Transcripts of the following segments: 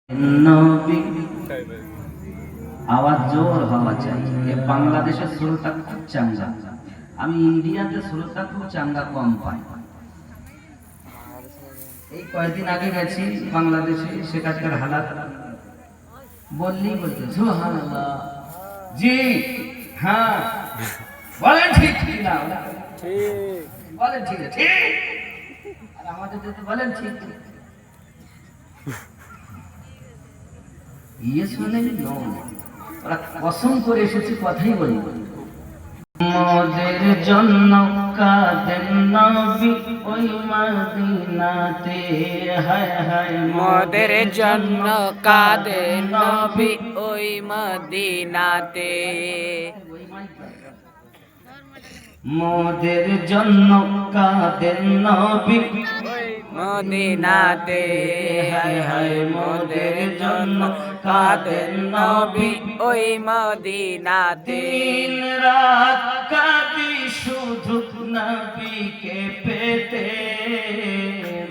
নবী আওয়াজ জোর হওয়া চাই। বাংলাদেশের সুরটা খুব চাঙ্গা, আমি ইন্ডিয়াতে সুরটা খুব চাঙ্গা কম পাই। এই কয়েকদিন আগে গেছি বাংলাদেশে, সেখানকার হালাত বললেই বলতে সুবহানাল্লাহ, জি হ্যাঁ বলেন ঠিক ঠিক না ঠিক বলেন ঠিক ঠিক, আর আমাদের যদি বলেন ঠিক ঠিক ইয়ে শুনে ওরা কসম করে এসেছে, কথাই বলি। মোদের জন্য কাঁদেন নবী ওই মদিনাতে, হায় হায় মোদের জন্য কাঁদেন নবী ওই মদিনাতে। মোদের জন্য কাঁদেন নবী মদিনাতে, হায় হায় মোদের জন্য কাঁদেন নবী ওই মদিনাতে। দিন রাত কাঁদি শুধু নবীকে পেতে,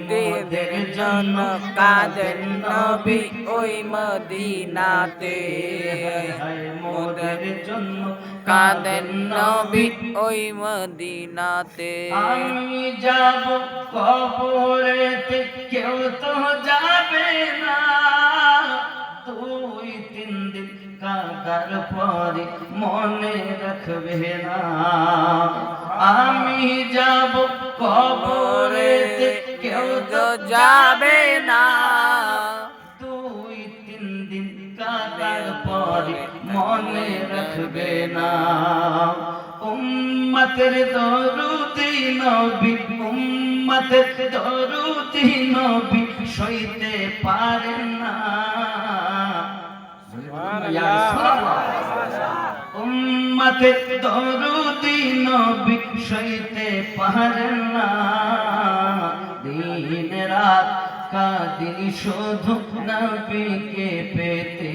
মোদের জন্য কাঁদেন নবী ওই মদিনাতে, হায় হায় মোদের জন্য কাঁদেন নবী ওই মদিনাতে। আমি যাব কবরেতে, কেউ তো যাবে না, 2-3 দিন কাদার পরে মনে রাখবে না। আমি যাব কবরেতে, কেউ তো যাবে না, 2-3 দিন কাদার পরে মনে রাখবে না। উম্মতের দরুদি নবী, উম্মতের দরুদি নবী সইতে পারেন না। উম্মতের দরুদি নবী সইতে পারেন না। দিন রাত কাঁদি শুধু নবীকে পেতে,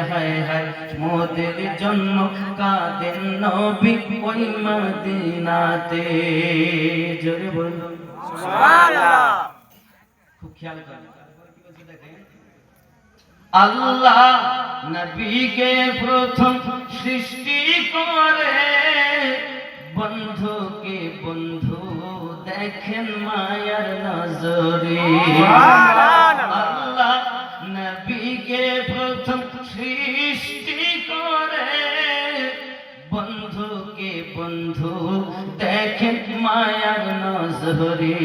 হায় হায় মোদের জন্য কাঁদেন নবী ওই মদিনাতে। জোরে বলুন সুবহানাল্লাহ। খুব খেয়াল করেন, আল্লাহ নবীকে প্রথম সৃষ্টি করে, বন্ধুকে বন্ধু দেখেন মায়ার নজরে। আল্লাহ নবীকে প্রথম সৃষ্টি করে, বন্ধুকে বন্ধু দেখেন মায়ার নজরে।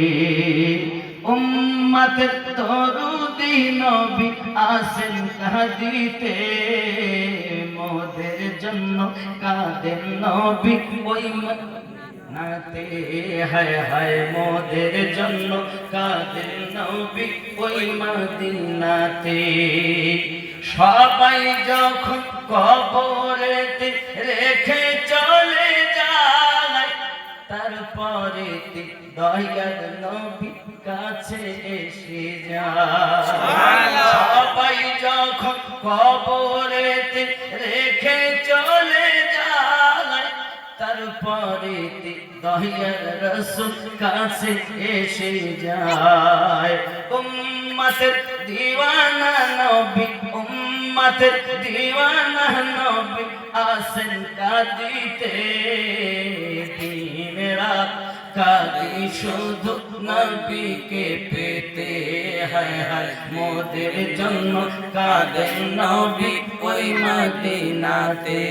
উম্মতের দরুদি নবী আসেন কাঁদিতে, মোদের জন্য কাঁদেন নবী ওই মদিনাতে, হায় হায় মোদের জন্য কাঁদেন নবী ওই মদিনাতে। সবাই যখন কবরেতে রেখে চলে যায়, তারপরে দয়ার নবী কাছে এসে যায়। সবাই যখন কবরেতে রেখে চলে যায়, তারপরে দয়ার রাসূল কাছে এসে যায়। উম্মতের দিওয়ানা নবী, উম্মতের দিওয়ানা নবী আসেন কাঁদিতে, দিন রাত কাঁদি শুধু নবীকে পেতে, হায় হায় মোদের জন্য কাঁদেন নবী ওই মদিনাতে।